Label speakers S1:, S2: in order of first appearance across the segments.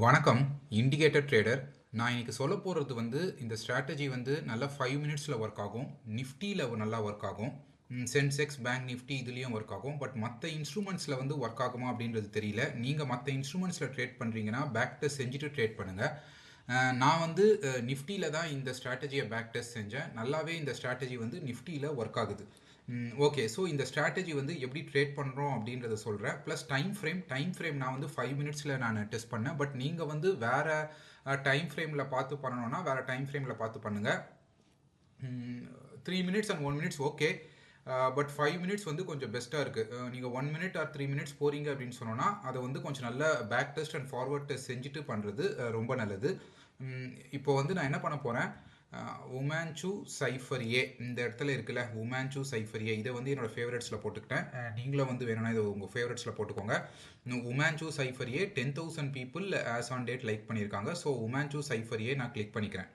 S1: வணக்கம். Indicator trader. நான் இன்னைக்கு சொல்ல போகிறது இந்த ஸ்ட்ராட்டஜி நல்லா 5 மினிட்ஸில் ஒர்க் ஆகும். நிஃப்டியில் நல்லா ஒர்க் ஆகும். சென்செக்ஸ், பேங்க் நிஃப்டி இதுலேயும் ஒர்க் ஆகும். பட் மற்ற இன்ஸ்ட்ருமெண்ட்ஸில் ஒர்க் ஆகுமா அப்படின்றது தெரியல. நீங்கள் மற்ற இன்ஸ்ட்ருமெண்ட்ஸில் ட்ரேட் பண்ணுறீங்கன்னா பேக் டெஸ்ட் செஞ்சுட்டு ட்ரேட் பண்ணுங்கள். நான் நிஃப்டியில் தான் இந்த ஸ்ட்ராட்டஜியை பேக் டெஸ்ட் செஞ்சேன். நல்லாவே இந்த ஸ்ட்ராட்டஜி நிஃப்டியில் ஒர்க் ஆகுது. ஓகே, ஸோ இந்த ஸ்ட்ராட்டஜி எப்படி ட்ரேட் பண்ணுறோம் அப்படின்றத சொல்கிறேன். ப்ளஸ் டைம் ஃப்ரேம் நான் 5 மினிட்ஸில் நான் டெஸ்ட் பண்ணேன். பட் நீங்கள் வேறு டைம் ஃப்ரேமில் பார்த்து பண்ணணும்னா வேறு டைம் ஃப்ரேமில் பார்த்து பண்ணுங்கள். 3 minutes and 1 minutes okay. But 5 minutes கொஞ்சம் பெஸ்ட்டாக இருக்குது. நீங்கள் 1 மினிட் ஆர் 3 மினிட்ஸ் போகிறீங்க அப்படின்னு சொன்னோன்னா அதை கொஞ்சம் நல்ல back test and forward test செஞ்சுட்டு பண்ணுறது ரொம்ப நல்லது. இப்போ நான் என்ன பண்ண போகிறேன், உமான்சு சைஃபர் ஏ இந்த இடத்துல இருக்குல்ல, உமான்சு சைஃபர் ஏ, இதை என்னோட ஃபேவரட்ஸில் போட்டுக்கிட்டேன். நீங்களும் வேணும்னா இதை உங்கள் ஃபேவரட்ஸில் போட்டுக்கோங்க. Humans cipher A 10,000 people as on date like பண்ணியிருக்காங்க. ஸோ உமான்சு சைஃபர் ஏ நான் கிளிக் பண்ணிக்கிறேன்.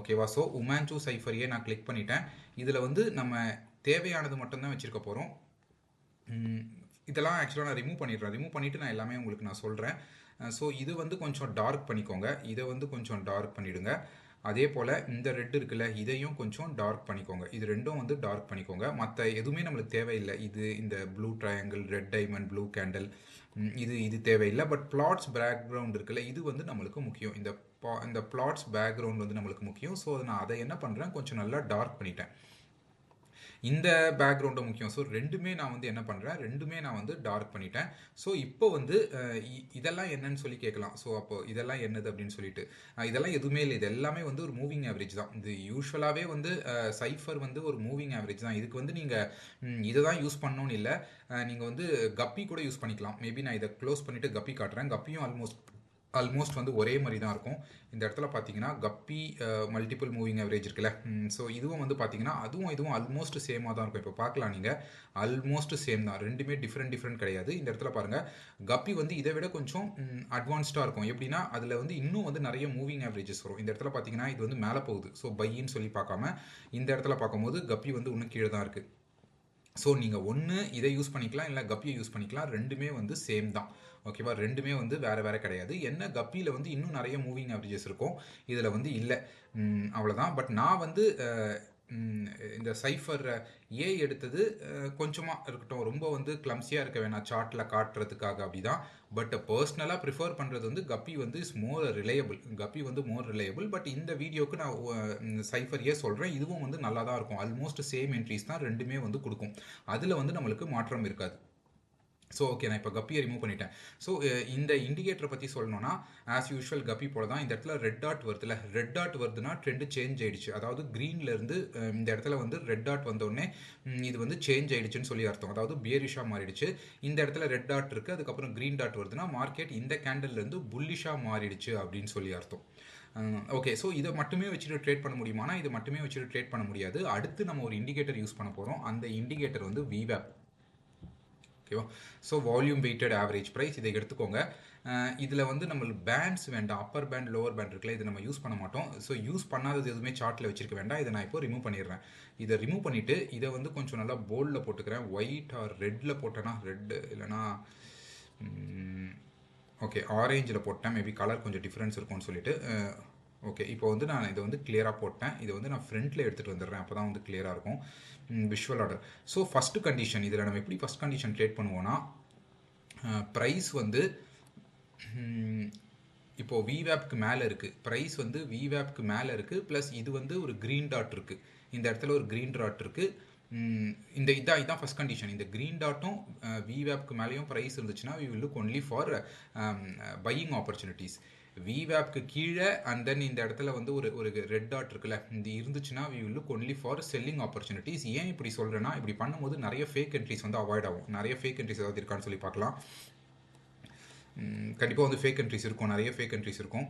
S1: ஓகேவா? ஸோ உமான்சு சைஃபர் ஏ நான் கிளிக் பண்ணிட்டேன். இதில் நம்ம தேவையானது மட்டும்தான் வச்சுருக்க போகிறோம். இதெல்லாம் ஆக்சுவலாக நான் ரிமூவ் பண்ணிவிட்டு நான் எல்லாமே உங்களுக்கு நான் சொல்கிறேன். ஸோ இது கொஞ்சம் டார்க் பண்ணிக்கோங்க. இதை கொஞ்சம் டார்க் பண்ணிவிடுங்க. அதே போல் இந்த ரெட் இருக்குல்ல, இதையும் கொஞ்சம் டார்க் பண்ணிக்கோங்க. இது ரெண்டும் டார்க் பண்ணிக்கோங்க. மற்ற எதுவுமே நம்மளுக்கு தேவையில்லை. இந்த blue triangle, red diamond, blue candle, இது தேவையில்லை. பட் பிளாட்ஸ் பேக்ரவுண்ட் இருக்குல்ல, இது நம்மளுக்கு முக்கியம். இந்த பிளாட்ஸ் பேக்ரவுண்ட் நம்மளுக்கு முக்கியம். ஸோ நான் அதை என்ன பண்ணுறேன், கொஞ்சம் நல்லா டார்க் பண்ணிட்டேன். இந்த பேக்ரவுண்டும் முக்கியம். ஸோ ரெண்டுமே நான் என்ன பண்ணுறேன், ரெண்டுமே நான் டார்க் பண்ணிட்டேன். ஸோ இப்போ இதெல்லாம் என்னன்னு சொல்லி கேட்கலாம். ஸோ அப்போ இதெல்லாம் என்னது அப்படின்னு சொல்லிட்டு, இதெல்லாம் எதுவுமே இல்லை. இது எல்லாமே ஒரு மூவிங் ஆவரேஜ் தான். இது யூஸ்வலாகவே சைஃபர் ஒரு மூவிங் ஆவரேஜ் தான். இதுக்கு நீங்கள் இதை தான் யூஸ் பண்ணணும்னு இல்லை. நீங்கள் கப்பி கூட யூஸ் பண்ணிக்கலாம். மேபி நான் இதை க்ளோஸ் பண்ணிவிட்டு கப்பி காட்டுறேன். கப்பியும் ஆல்மோஸ்ட் ஒரே மாதிரி தான் இருக்கும். இந்த இடத்துல பார்த்தீங்கன்னா கப்பி மல்டிபிள் மூவிங் ஆவரேஜ் இருக்குல்ல, ஸோ இதுவும் பார்த்தீங்கன்னா இதுவும் ஆல்மோஸ்ட் சேமாக தான் இருக்கும். இப்போ பார்க்கலாம், நீங்கள் ஆல்மோஸ்ட் சேம் தான். ரெண்டுமே டிஃப்ரெண்ட் கிடையாது. இந்த இடத்துல பாருங்கள், கப்பி இதை விட கொஞ்சம் அட்வான்ஸ்டாக இருக்கும். எப்படின்னா அதில் இன்னும் நிறைய மூவிங் ஆவரேஜஸ் வரும். இந்த இடத்துல பார்த்தீங்கன்னா இது மேலே போகுது. ஸோ பையின்னு சொல்லி பார்க்காம இந்த இடத்துல பார்க்கும்போது கப்பி இன்னும் கீழே தான் இருக்குது. ஸோ நீங்கள் ஒன்று இதை யூஸ் பண்ணிக்கலாம், இல்லை கப்பியை யூஸ் பண்ணிக்கலாம். ரெண்டுமே சேம் தான். ஓகேவா? ரெண்டுமே வேறு கிடையாது. என்ன கப்பியில் இன்னும் நிறைய மூவிங் ஆவரேஜஸ் இருக்கும், இதில் இல்லை. அவ்வளோதான். பட் நான் இந்த சைஃபர் ஏ எடுத்தது கொஞ்சமாக இருக்கட்டும், ரொம்ப கிளம்ஸியாக இருக்க வேணாம் சார்ட்டில் காட்டுறதுக்காக, அப்படிதான். பட் பர்சனலாக ப்ரிஃபர் பண்ணுறது கப்பி இஸ் மோர் ரிலையபிள். கப்பி மோர் ரிலையபிள். பட் இந்த வீடியோக்கு நான் சைஃபர் ஏ சொல்கிறேன். இதுவும் நல்லா தான் இருக்கும். ஆல்மோஸ்ட் சேம் என்ட்ரிஸ் தான் ரெண்டுமே கொடுக்கும். அதில் நம்மளுக்கு மாற்றம் இருக்காது. ஸோ ஓகே, நான் இப்போ கப்பியை ரிமூவ் பண்ணிட்டேன். ஸோ இந்த இண்டிகேட்டரை பற்றி சொல்லணும்னா ஆஸ் யூஷுவல் கப்பி போல தான். இந்த இடத்துல ரெட் டாட் வருதுல்ல, ரெட் டாட் வருதுன்னா ட்ரெண்டு சேஞ்ச் ஆயிடுச்சு. அதாவது க்ரீன்லேருந்து இந்த இடத்துல ரெட் டாட் வந்தோடனே இது சேஞ்ச் ஆயிடுச்சுன்னு சொல்லி அர்த்தம். அதாவது பியரிஷாக மாறிடுச்சு. இந்த இடத்துல ரெட் டாட் இருக்குது, அதுக்கப்புறம் க்ரீன் டாட் வருதுன்னா மார்க்கெட் இந்த கேண்டல்லேருந்து புல்லிஷாக மாறிடுச்சு அப்படின்னு சொல்லி அர்த்தம். ஓகே, ஸோ இதை மட்டுமே வச்சுட்டு ட்ரேட் பண்ண முடியுமானா இதை மட்டுமே வச்சுட்டு ட்ரேட் பண்ண முடியாது. அடுத்து நம்ம ஒரு இண்டிகேட்டர் யூஸ் பண்ண போகிறோம். அந்த இண்டிகேட்டர் VWAP. ஓகேவா? So volume weighted average price, இதை எடுத்துக்கோங்க. இதில் நம்மளுக்கு பேண்ட்ஸ் வேண்டாம். அப்பர் பேண்ட், லோவர் பேண்ட் இருக்குல்ல, இதை நம்ம யூஸ் பண்ண மாட்டோம். ஸோ யூஸ் பண்ணாதது எதுவுமே சார்ட்டில் வச்சிருக்க வேண்டாம். இதை நான் இப்போ ரிமூவ் பண்ணிடுறேன். இதை ரிமூவ் பண்ணிவிட்டு இதை கொஞ்சம் நல்லா போல்டில் போட்டுக்கிறேன். ஒயிட் ஆர் ரெட்டில் போட்டேன்னா ரெட்டு, இல்லைனா ஓகே ஆரேஞ்சில் போட்டேன். மேபி கலர் கொஞ்சம் டிஃப்ரென்ஸ் இருக்கும்னு சொல்லிட்டு. ஓகே, இப்போ நான் இதை கிளியராக போட்டேன். இதை நான் ஃப்ரண்ட்டில் எடுத்துகிட்டு வந்துடுறேன். அப்போ தான் கிளியராக இருக்கும் visual order. So first condition, இதில் நம்ம எப்படி ஃபஸ்ட் கண்டிஷன் ட்ரேட் பண்ணுவோன்னா, ப்ரைஸ் இப்போது VWAPக்கு மேலே இருக்குது. ப்ரைஸ் VWAPக்கு மேலே இருக்குது. ப்ளஸ் இது ஒரு க்ரீன் டாட் இருக்குது. இந்த இடத்துல ஒரு க்ரீன் டாட் இருக்குது. இதான் ஃபஸ்ட் கண்டிஷன். இந்த க்ரீன் டாட்டும் VWAPக்கு மேலேயும் ப்ரைஸ் இருந்துச்சுன்னா we will look only for buying opportunities. VWAPக்கு கீழே அண்ட் தென் இந்த இடத்துல ஒரு ரெட் டாட் இருக்குல்ல, இது இருந்துச்சுன்னா we will look only for selling opportunities. ஏன் இப்படி சொல்கிறேன்னா, இப்படி பண்ணும்போது நிறைய ஃபேக் என்ட்ரிஸ் அவாய்ட் ஆகும். நிறைய ஃபேக் என்ட்ரிஸ் ஏதாவது இருக்கான்னு சொல்லி பார்க்கலாம். கண்டிப்பாக ஃபேக் என்ட்ரிஸ் இருக்கும், நிறைய ஃபேக் என்ட்ரிஸ் இருக்கும்.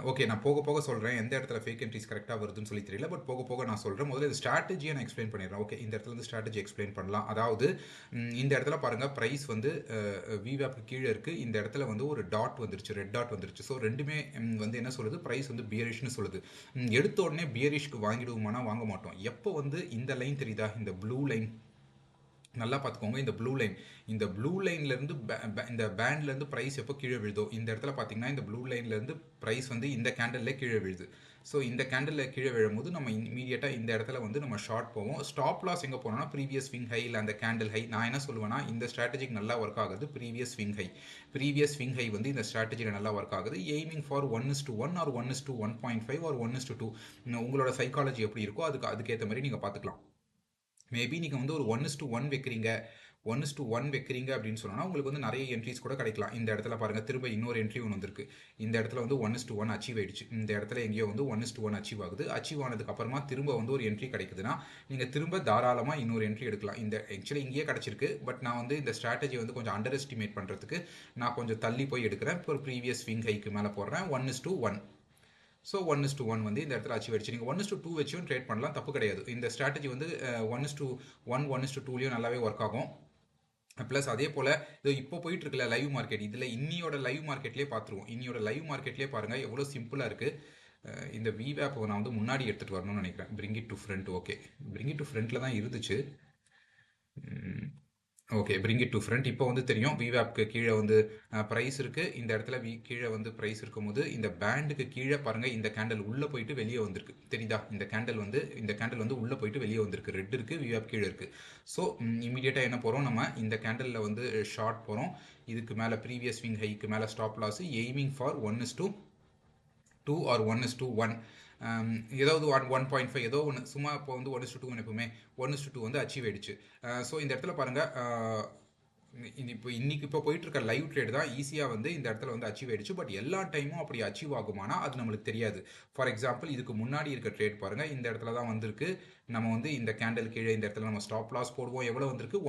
S1: ஓகே, நான் போக போக சொல்கிறேன் எந்த இடத்துல ஃபேக் என்ட்ரிஸ் கரெக்டாக வருதுன்னு சொல்லி தெரியல. பட் போக போக நான் சொல்கிறேன். முதல்ல இந்த ஸ்ட்ராட்டஜியை நான் எக்ஸ்பிளைன் பண்ணிடுறேன். ஓகே, இந்த இடத்துல ஸ்ட்ராட்டஜி எக்ஸ்பிளைன் பண்ணலாம். அதாவது இந்த இடத்துல பாருங்கள், ப்ரைஸ் VWAPக்கு கீழே இருக்குது. இந்த இடத்துல ஒரு டாட் வந்துருச்சு, ரெட் டாட் வந்துருச்சு. ஸோ ரெண்டுமே என்ன சொல்லுது, ப்ரைஸ் பியரிஷ்னு சொல்லுது. எடுத்த உடனே பியரிஷ்க்கு வாங்கிடுவோமானா வாங்க மாட்டோம். எப்போ இந்த லைன் தெரியுதா, இந்த ப்ளூ லைன், நல்லா பார்த்துக்கோங்க. இந்த ப்ளூ லைன்லேருந்து இந்த பேண்ட்லேருந்து ப்ரைஸ் எப்போ கீழே விழுதோ இந்த இடத்துல பார்த்தீங்கன்னா இந்த ப்ளூ லைன்லேருந்து ப்ரைஸ் வந்து இந்த கேண்டலில் கீழே விழுது. ஸோ இந்த கேண்டலில் கீழே விழும்போது நம்ம இமீடியட்டாக இந்த இடத்துல வந்து நம்ம ஷார்ட் போவோம். ஸ்டாப் லாஸ் எங்கே போனோம்னா ப்ரீவியஸ் ஸ்விங் ஹை இல்லை அந்த கேண்டில் ஹை. நான் என்ன சொல்லுவேன்னா இந்த ஸ்ட்ராட்டஜிக்கு நல்லா ஒர்க் ஆகுது ப்ரீவியஸ் ஸ்விங் ஹை வந்து இந்த ஸ்ட்ராட்டஜியில் நல்லா ஒர்க் ஆகுது. எய்மிங் ஃபார் 1:1 ஆர் 1:1.5 ஆர் 1:2 உங்களோட சைக்காலஜி எப்படி இருக்கோ அதுக்கேற்ற மாதிரி நீங்கள் பார்த்துக்கலாம். மேபி நீங்கள் வந்து ஒரு 1:1 வைக்கிறீங்க 1:1 வைக்கிறீங்க அப்படின்னு சொன்னால் உங்களுக்கு வந்து நிறைய என்ட்ரிஸ் கூட கிடைக்கலாம். இந்த இடத்துல பாருங்கள், திரும்ப இன்னொரு என்ட்ரி ஒன்று வந்திருக்கு. இந்த இடத்துல வந்து 1:1 அச்சீவ் ஆயிடுச்சு. இந்த இடத்துல எங்கேயோ வந்து 1:1 அச்சீவ் ஆகுது. அச்சீவ் ஆனதுக்கு அப்புறமா திரும்ப வந்து ஒரு என்ட்ரி கிடைக்குதுன்னா நீங்கள் திரும்ப தாராளமாக இன்னொரு என்ட்ரி எடுக்கலாம். இந்த ஆக்சுவலி இங்கேயே கிடச்சிருக்கு. பட் நான் வந்து இந்த ஸ்ட்ராட்டஜி வந்து கொஞ்சம் அண்டர் எஸ்டிமேட் பண்ணுறதுக்கு நான் கொஞ்சம் தள்ளி போய் எடுக்கிறேன். இப்போ ஒரு ப்ரீவியஸ் ஸ்விங் ஹைக்கு மேலே போடுறேன் 1:1. ஸோ 1:1 வந்து இந்த இடத்துல அச்சீவ் ஆயிடுச்சு. நீங்கள் 1:2 வச்சும் ட்ரேட் பண்ணலாம், தப்பு கிடையாது. இந்த ஸ்ட்ராட்டஜி வந்து 1:1 1:2லையும் நல்லாவே ஒர்க் ஆகும். ப்ளஸ் அதே போல் இது இப்போ போயிட்டு இருக்கல லைவ் மார்க்கெட், இதில் இன்னியோட லைவ் மார்க்கெட்லேயே பார்த்துருவோம். இன்னியோட லைவ் மார்க்கெட்லேயே பாருங்கள் எவ்வளோ சிம்பிளாக இருக்குது. இந்த விவேப்பை நான் வந்து முன்னாடி எடுத்துகிட்டு வரணும்னு நினைக்கிறேன். Bring it to front. Okay, bring it to ஃப்ரண்ட்டில் தான் இருந்துச்சு. Okay, bring it to front. இப்போ வந்து தெரியும் விவேப்க்கு கீழே வந்து ப்ரைஸ் இருக்குது. இந்த இடத்துல கீழே வந்து ப்ரைஸ் இருக்கும்போது இந்த பேண்டுக்கு கீழே பாருங்கள் இந்த கேண்டல் உள்ளே போயிட்டு வெளியே வந்திருக்கு. தெரியுதா? இந்த கேண்டல் வந்து உள்ளே போயிட்டு வெளியே வந்திருக்கு. ரெட் இருக்குது, விவேப் கீழே இருக்குது. ஸோ இமீடியட்டாக என்ன போகிறோம், நம்ம இந்த கேண்டலில் வந்து ஷார்ட் போகிறோம். இதுக்கு மேலே ப்ரீவியஸ் ஸ்விங் ஹைக்கு மேலே stop loss aiming for 1:2 or 1:1. ஏதாவது 1.5 ஏதோ ஒன்று சும்மா. இப்போ வந்து 1:2 எப்பவுமே 1:2 வந்து அச்சீவ் ஆயிடுச்சு. ஸோ இந்த இடத்துல பாருங்கள், இப்போ போயிட்டு இருக்க லைவ் ட்ரேட் தான் ஈஸியாக வந்து இந்த இடத்துல வந்து அச்சீவ் ஆயிடுச்சு. பட் எல்லா டைமும் அப்படி அச்சீவ் ஆகுமானா அது நம்மளுக்கு தெரியாது. ஃபார் எக்ஸாம்பிள் இதுக்கு முன்னாடி இருக்க ட்ரேட் பாருங்கள், இந்த இடத்துல தான் வந்திருக்கு. நம்ம வந்து இந்த கேண்டல் கீழே இந்த இடத்துல நம்ம ஸ்டாப் லாஸ் போடுவோம். எவ்வளோ வந்திருக்கு?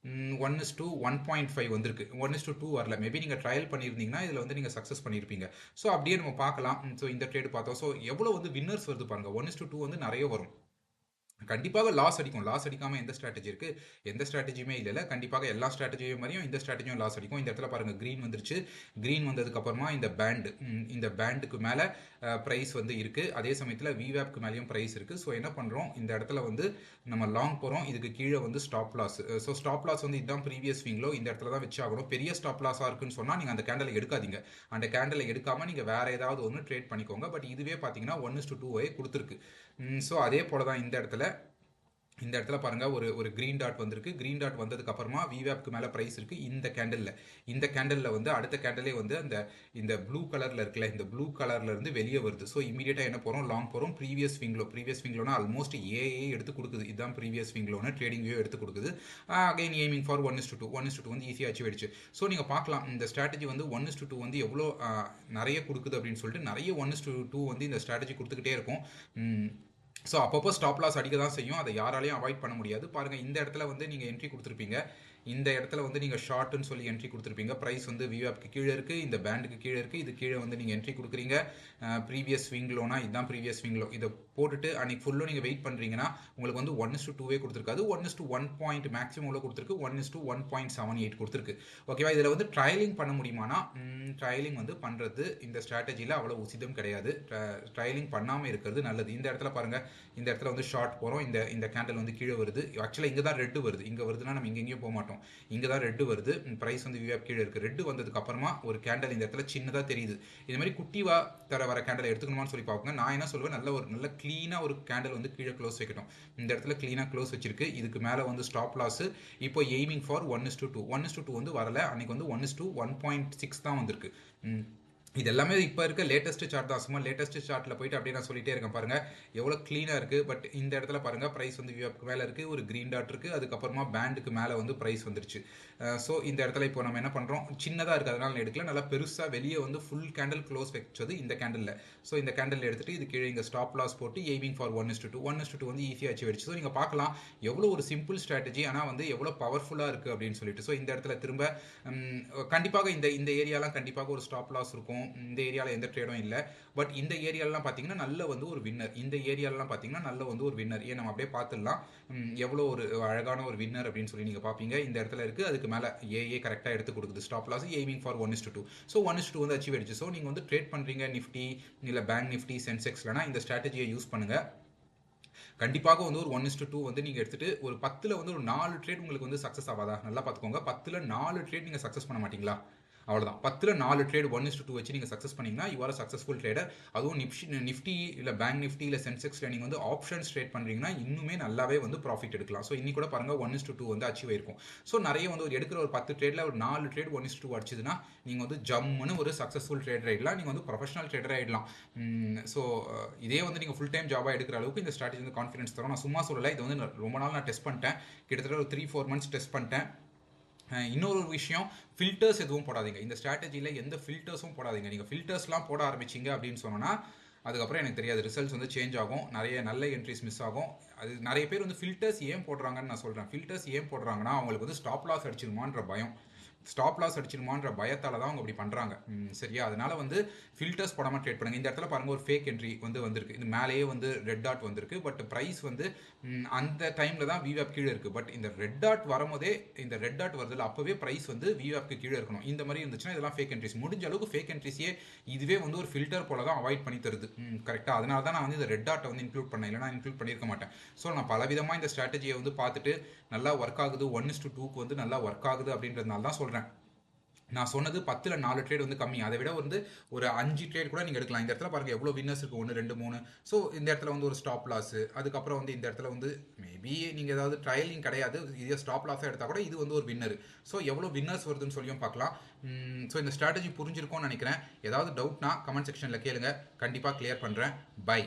S1: 1:1.5 வந்திருக்கு. 1:2 வரல. மேபி நீங்கள் ட்ரையல் பண்ணியிருந்தீங்கன்னா இதில் வந்து நீங்கள் சக்ஸஸ் பண்ணியிருப்பீங்க. ஸோ அப்படியே நம்ம பார்க்கலாம். ஸோ இந்த ட்ரேட் பார்த்தோம். ஸோ எவ்வளோ வந்து வின்னர்ஸ் வருது பாருங்கள். 1:2 வந்து நிறைய வரும். கண்டிப்பாக லாஸ் அடிக்கும். லாஸ் அடிக்காமல் எந்த ஸ்ட்ராட்டஜி இருக்குது? எந்த ஸ்ட்ராட்டஜியுமே இல்லை. கண்டிப்பாக எல்லா ஸ்ட்ராட்டஜியும் மாதிரியும் இந்த ஸ்ட்ராட்டஜியும் லாஸ் அடிக்கும். இந்த இடத்துல பாருங்கள் க்ரீன் வந்துருச்சு. க்ரீன் வந்ததுக்கப்புறமா இந்த பேண்டுக்கு மேலே ப்ரைஸ் வந்து இருக்குது. அதே சமயத்தில் விவேப்க்கு மேலேயும் ப்ரைஸ் இருக்குது. ஸோ என்ன பண்ணுறோம், இந்த இடத்துல வந்து நம்ம லாங் போகிறோம். இதுக்கு கீழே வந்து stop loss. So stop loss வந்து இதுதான் ப்ரீவியஸ் ஸ்விங்கிலோ இந்த இடத்துல தான் வச்சு ஆகணும். பெரிய ஸ்டாப் லாஸாக இருக்குன்னு சொன்னால் நீங்கள் அந்த கேண்டலை எடுக்காதீங்க. அந்த கேண்டலை எடுக்காமல் நீங்கள் வேறு ஏதாவது ஒன்று ட்ரேட் பண்ணிக்கோங்க. பட் இதுவே பார்த்தீங்கன்னா 1:2 கொடுத்துருக்கு. ஸோ அதே போல் தான் இந்த இடத்துல பாருங்கள் ஒரு க்ரீன் டாட் வந்திருக்கு. க்ரீன் டாட் வந்ததுக்கு அப்புறமா விவேப்க்கு மேலே ப்ரைஸ் இருக்குது. இந்த கேண்டலில் வந்து அடுத்த கேண்டலே வந்து இந்த ப்ளூ கலரில் இருக்குல்ல, இந்த ப்ளூ கலரில் இருந்து வெளியே வருது. ஸோ இமீடியட்டாக என்ன போகிறோம், லாங் போகிறோம். ப்ரீவியஸ் ஸ்விங்லோனா ஆல்மோஸ்ட் ஏஏ எடுத்து கொடுக்குது. இதுதான் ப்ரீவியஸ் ஸ்விங்லோன்னு ட்ரேடிங் வியூ எடுத்து கொடுக்குது. அகைன் எய்மிங் ஃபார் 1:2 வந்து ஈஸியாக அச்சீவ் ஆயிடுச்சு. ஸோ நீங்கள் பார்க்கலாம் இந்த ஸ்ட்ராட்டஜி வந்து 1:2 வந்து எவ்வளோ நிறைய கொடுக்குது அப்படின்னு சொல்லிட்டு நிறைய 1:2 வந்து இந்த ஸ்ட்ராட்டஜி கொடுத்துக்கிட்டே இருக்கும். ஸோ அப்பப்போ ஸ்டாப் லாஸ் அடிக்க தான் செய்யும். அதை யாராலையும் அவாய்ட் பண்ண முடியாது. பாருங்கள், இந்த இடத்துல வந்து நீங்கள் என்ட்ரி கொடுத்துருப்பீங்க. இந்த இடத்துல வந்து நீங்கள் ஷார்ட்னு சொல்லி என்ட்ரி கொடுத்துருப்பீங்க. ப்ரைஸ் வந்து விவேப்க்கு கீழே இருக்குது, இந்த பேண்டுக்கு கீழே இருக்குது. இது கீழே வந்து நீங்கள் என்ட்ரி கொடுக்குறீங்க. ப்ரீவியஸ் ஸ்விங்லோனா இதுதான் ப்ரீவியஸ் ஸ்விங்லோ. இதை போட்டுட்டு அன்றைக்கி ஃபுல்லும் நீங்கள் வெயிட் பண்ணுறீங்கன்னா உங்களுக்கு வந்து 1:2 கொடுத்துருக்காது. 1:1 மேக்ஸிமம் உள்ள கொடுத்துருக்கு. 1:1.78 கொடுத்துருக்கு. ஓகேவா? இதில் வந்து ட்ரையலிங் பண்ண முடியுமானா ட்ரையலிங் வந்து பண்ணுறது இந்த ஸ்ட்ராட்டஜியில் அவ்வளோ உசிதம் கிடையாது. ட்ரையலிங் பண்ணாமல் இருக்கிறது நல்லது. இந்த இடத்துல பாருங்கள், இந்த இடத்துல வந்து ஷார்ட் போகிறோம். இந்த கேண்டல் வந்து கீழே வருது. ஆக்சுவலாக இங்கே தான் ரெட்டு வருது. இங்கே வருதுன்னா நம்ம எங்கேயும் போக மாட்டோம். இங்கே தான் ரெட்டு வருது. ப்ரைஸ் வந்து விவேப் கீழே இருக்குது. ரெட்டு வந்ததுக்கு அப்புறமா ஒரு கேண்டல் இந்த இடத்துல சின்னதாக தெரியுது. இது மாதிரி குட்டிவா வர கேண்டலை எடுத்துக்கணுமான்னு சொல்லி பார்ப்போங்க. நான் என்ன சொல்லுவேன், நல்ல க்ளீனாக ஒரு கேண்டல் வந்து கீழே க்ளோஸ் வைக்கட்டும். இந்த இடத்துல க்ளீனாக க்ளோஸ் வச்சிருக்கு. இதுக்கு மேலே வந்து ஸ்டாப் லாஸ். இப்போ எய்மிங் ஃபார் 1:2 வந்து வரல. அன்னைக்கு வந்து 1:1.6 தான் வந்திருக்கு. இது எல்லாமே இப்போ இருக்க லேட்டஸ்ட் சார்ட் தான். சும்மா லேட்டஸ்ட் சார்ட்டில் போயிட்டு அப்படியே நான் சொல்லிட்டே இருக்கேன். பாருங்கள் எவ்வளோ க்ளீனாக இருக்குது. பட் இந்த இடத்துல பாருங்கள் ப்ரைஸ் வந்து விவேப்க்கு மேலே இருக்குது. ஒரு க்ரீன் டாட் இருக்குது. அதுக்கப்புறமா பேண்டுக்கு மேலே வந்து ப்ரைஸ் வந்துருச்சு. ஸோ இந்த இடத்துல இப்போ நம்ம என்ன பண்ணுறோம், சின்னதாக இருக்குது அதனால நான் எடுக்கல. நல்லா பெருசாக வெளியே வந்து ஃபுல் கேண்டல் க்ளோஸ் வச்சது இந்த கேண்டலில். ஸோ இந்த கேண்டல் எடுத்துகிட்டு இது கீழே இங்கே ஸ்டாப் லாஸ் போட்டு எய்மிங் ஃபார் 1:2 வந்து ஈஸியாக அச்சீவ் ஆயிடுச்சு. ஸோ நீங்கள் பார்க்கலாம் எவ்வளோ ஒரு சிம்பிள் ஸ்ட்ராட்டஜி, ஆனால் வந்து எவ்வளோ பவர்ஃபுல்லாக இருக்குது அப்படின்னு சொல்லிட்டு. ஸோ இந்த இடத்துல திரும்ப கண்டிப்பாக இந்த ஏரியாலாம் கண்டிப்பாக ஒரு ஸ்டாப் லாஸ் இருக்கும். இந்த ஏரியாவில் எந்த ட்ரேடும் இல்லை. பட் இந்த ஏரியாலாம் பார்த்தீங்கன்னா நல்ல வந்து ஒரு வின்னர். இந்த ஏரியாலாம் பார்த்தீங்கன்னா நல்ல வந்து ஒரு வின்னர். ஏன் நம்ம அப்படியே பார்த்துடலாம் எவ்வளோ ஒரு அழகான ஒரு வின்னர் அப்படின்னு சொல்லி நீங்கள் பார்ப்பீங்க. இந்த இடத்துல இருக்குது. அதுக்கு மேலே ஏஏ கரெக்டாக எடுத்து கொடுக்குது. Stop loss aiming for 1:2. So 1:2 வந்து அச்சீவ் ஆயிடுச்சு. ஸோ நீங்கள் வந்து ட்ரேட் பண்ணுறீங்க நிஃப்டி இல்லை பேங்க் நிஃப்டி சென்செக்ஸ்லனா இந்த ஸ்ட்ராட்டஜியை யூஸ் பண்ணுங்கள். கண்டிப்பாக வந்து ஒரு 1:2 வந்து நீங்கள் எடுத்துட்டு ஒரு 10ல் வந்து ஒரு 4 ட்ரேட் உங்களுக்கு வந்து சக்ஸஸ் ஆகாதா? நல்லா பார்த்துக்கோங்க. 10ல் 4 ட்ரேட் நீங்கள் சக்ஸஸ் பண்ண மாட்டீங்களா? அவ்வளோதான். 10ல் 4 ட்ரேட் 1:2 வச்சு நீங்கள் சக்ஸஸ் பண்ணீங்கன்னா யூ ஆர் சக்ஸஸ்ஃபுல் ட்ரேடர். அதுவும் நிஃப்டி இல்லை பேங்க் நிஃப்டி இல்லை சென்செக்ஸில் நீங்கள் வந்து ஆப்ஷன்ஸ் ட்ரேட் பண்ணுறீங்கன்னா இன்னுமே நல்லாவே வந்து ப்ராஃபிட் எடுக்கலாம். ஸோ இன்னி கூட பாருங்க 1:2 வந்து அச்சீவ் ஆயிருக்கும். ஸோ நிறைய வந்து ஒரு எடுக்கிற ஒரு 10 ட்ரேடில் ஒரு 4 ட்ரேட் 1:2 அடிச்சதுன்னா நீங்கள் வந்து ஜம்முன்னு ஒரு சக்ஸஸ்ஃபுல் ட்ரேடர் ஆகிடலாம். நீங்கள் வந்து ப்ரொஃபஷனல் ட்ரேடர் ஆகிடலாம். ஸோ இதே வந்து நீங்கள் ஃபுல் டைம் ஜாபாக எடுக்கிற அளவுக்கு இந்த ஸ்ட்ராட்டஜி வந்து கான்ஃபிடன்ஸ் தரும். நான் சும்மா சொல்லலை, இது வந்து ரொம்ப நாள் நான் டெஸ்ட் பண்ணிட்டேன். கிட்டத்தட்ட ஒரு 3-4 மந்த்ஸ் டெஸ்ட் பண்ணிட்டேன். இன்னொரு விஷயம், ஃபில்டர்ஸ் எதுவும் போடாதீங்க. இந்த ஸ்ட்ராட்டஜியில் எந்த ஃபில்டர்ஸும் போடாதீங்க. நீங்கள் ஃபில்டர்ஸ்லாம் போட ஆரம்பிச்சிங்க அப்படின்னு சொன்னோன்னா அதுக்கப்புறம் எனக்கு தெரியாது, ரிசல்ட்ஸ் வந்து சேஞ்ச் ஆகும், நிறைய நல்ல என்ட்ரிஸ் மிஸ் ஆகும். அது நிறைய பேர் வந்து ஃபில்டர்ஸ் ஏன் போடுறாங்கன்னு நான் சொல்கிறேன். ஃபில்டர்ஸ் ஏன் போடுறாங்கன்னா அவங்களுக்கு வந்து ஸ்டாப் லாஸ் அடிச்சிருமான்ற பயம். ஸ்டாப் லாஸ் அடிச்சிருமான்ற பயத்தால தான் அவங்க அப்படி பண்ணுறாங்க. சரியா? அதனால வந்து ஃபில்டர்ஸ் போடாமல் ட்ரேட் பண்ணுங்க. இந்த இடத்துல பாருங்கள் ஒரு ஃபேக் என்ட்ரி வந்து வந்திருக்கு. இது மேலேயே வந்து ரெட் டாட் வந்திருக்கு. பட் ப்ரைஸ் வந்து அந்த டைமில் தான் விவேப் கீழே இருக்குது. பட் இந்த ரெட் டாட் வரும்போதே, இந்த ரெட் டாட் வருதுல அப்போவே ப்ரைஸ் வந்து விவேப்க்கு கீழே இருக்கணும். இந்த மாதிரி இருந்துச்சுன்னா இதெல்லாம் ஃபேக் என்ட்ரிஸ். முடிஞ்ச அளவுக்கு ஃபேக் என்ட்ரிஸே இதுவே வந்து ஒரு ஃபில்டர் போல தான் அவாய்ட் பண்ணி தருது. கரெக்டாக? அதனால தான் நான் வந்து இந்த ரெட் டாட்டை வந்து இன்க்ளூட் பண்ணேன், இல்லைனா இன்க்ளூட் பண்ணியிருக்க மாட்டேன். ஸோ நான் பலவிதமாக இந்த ஸ்ட்ராட்டஜியை வந்து பார்த்துட்டு நல்லா ஒர்க் ஆகுது, 1:2க்கு வந்து நல்லா ஒர்க் ஆகுது அப்படின்றதுனால தான் சொல்கிறேன். நான் சொன்னது 10ல் 4 ட்ரேட் வந்து கம்மி. அதை விட வந்து ஒரு 5 ட்ரேட் கூட நீங்கள் எடுக்கலாம். இந்த இடத்துல பாருங்கள் எவ்வளோ வின்னர்ஸ் இருக்குது, 1 2 3. ஸோ இந்த இடத்துல வந்து ஒரு ஸ்டாப் லாஸு, அதுக்கப்புறம் வந்து இந்த இடத்துல வந்து மேபி நீங்கள் ஏதாவது ட்ரையலிங் கிடையாது, இதே ஸ்டாப் லாஸாக எடுத்தால் கூட இது வந்து ஒரு வின்னர். ஸோ எவ்வளோ வின்னர்ஸ் வருதுன்னு சொல்லியும் பார்க்கலாம். ஸோ இந்த ஸ்ட்ராட்டஜி புரிஞ்சிருக்கும்னு நினைக்கிறேன். ஏதாவது டவுட்னா கமெண்ட் செக்ஷனில் கேளுங்க, கண்டிப்பாக கிளியர் பண்ணுறேன். பை.